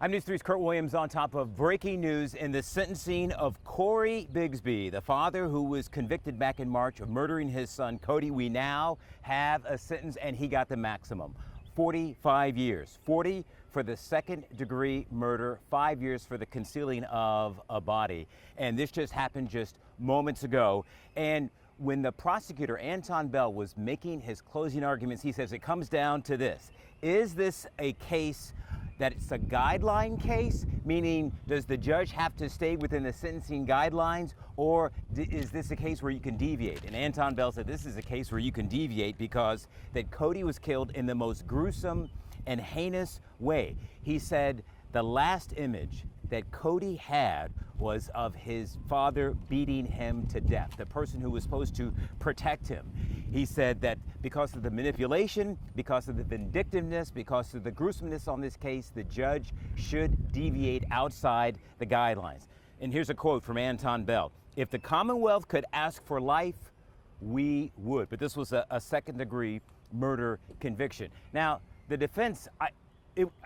I'm News 3's Kurt Williams on top of breaking news in the sentencing of Cory Bigsby, the father who was convicted back in March of murdering his son, Codi. We now have a sentence, and he got the maximum. 45 years. 40 for the second-degree murder, 5 years for the concealing of a body. And this just happened just moments ago. And when the prosecutor, Anton Bell, was making his closing arguments, he says it comes down to this. Is this a case that it's a guideline case, meaning does the judge have to stay within the sentencing guidelines, or is this a case where you can deviate? And Anton Bell said this is a case where you can deviate because that Codi was killed in the most gruesome and heinous way. He said the last image that Codi had was of his father beating him to death, the person who was supposed to protect him. He said that because of the manipulation, because of the vindictiveness, because of the gruesomeness on this case, the judge should deviate outside the guidelines. And here's a quote from Anton Bell. "If the Commonwealth could ask for life, we would." But this was a second-degree murder conviction. Now, the defense,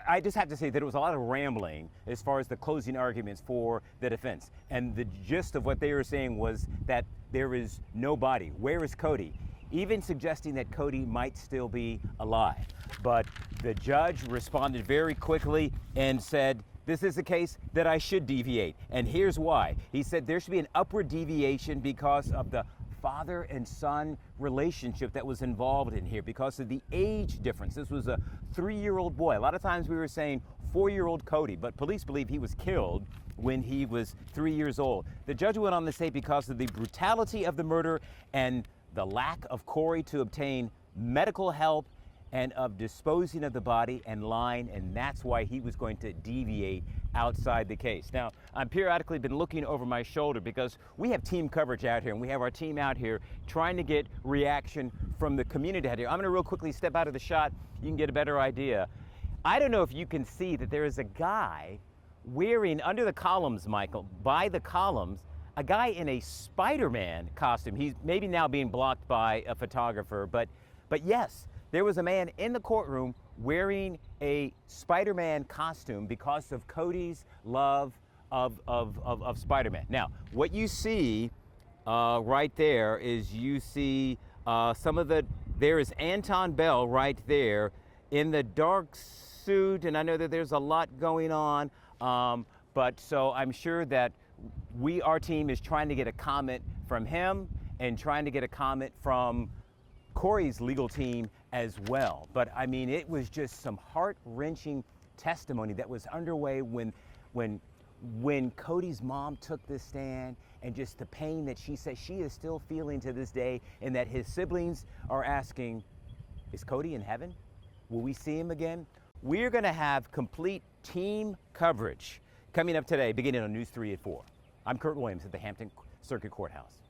I just have to say that it was a lot of rambling as far as the closing arguments for the defense. And the gist of what they were saying was that there is no body. Where is Codi? Even suggesting that Codi might still be alive. But the judge responded very quickly and said, this is a case that I should deviate. And here's why. He said there should be an upward deviation because of the father and son relationship that was involved in here, because of the age difference. This was a 3-year-old boy. A lot of times we were saying 4-year-old Codi, but police believe he was killed when he was 3 years old. The judge went on to say because of the brutality of the murder and the lack of Cory to obtain medical help and of disposing of the body and lying, and that's why he was going to deviate outside the case. Now, I've periodically been looking over my shoulder because we have team coverage out here, and we have our team out here trying to get reaction from the community out here. I'm gonna real quickly step out of the shot. You can get a better idea. I don't know if you can see that there is a guy wearing, under the columns, Michael, by the columns, a guy in a Spider-Man costume. He's maybe now being blocked by a photographer, but yes, there was a man in the courtroom wearing a Spider-Man costume because of Codi's love of Spider-Man. Now, what you see right there is you see there is Anton Bell right there in the dark suit, and I know that there's a lot going on, but so I'm sure that our team is trying to get a comment from him and trying to get a comment from Cory's legal team as well. But I mean, it was just some heart-wrenching testimony that was underway when Codi's mom took this stand, and just the pain that she says she is still feeling to this day, and that his siblings are asking, is Codi in heaven? Will we see him again? We're gonna have complete team coverage coming up today, beginning on News 3 at 4. I'm Kurt Williams at the Hampton Circuit Courthouse.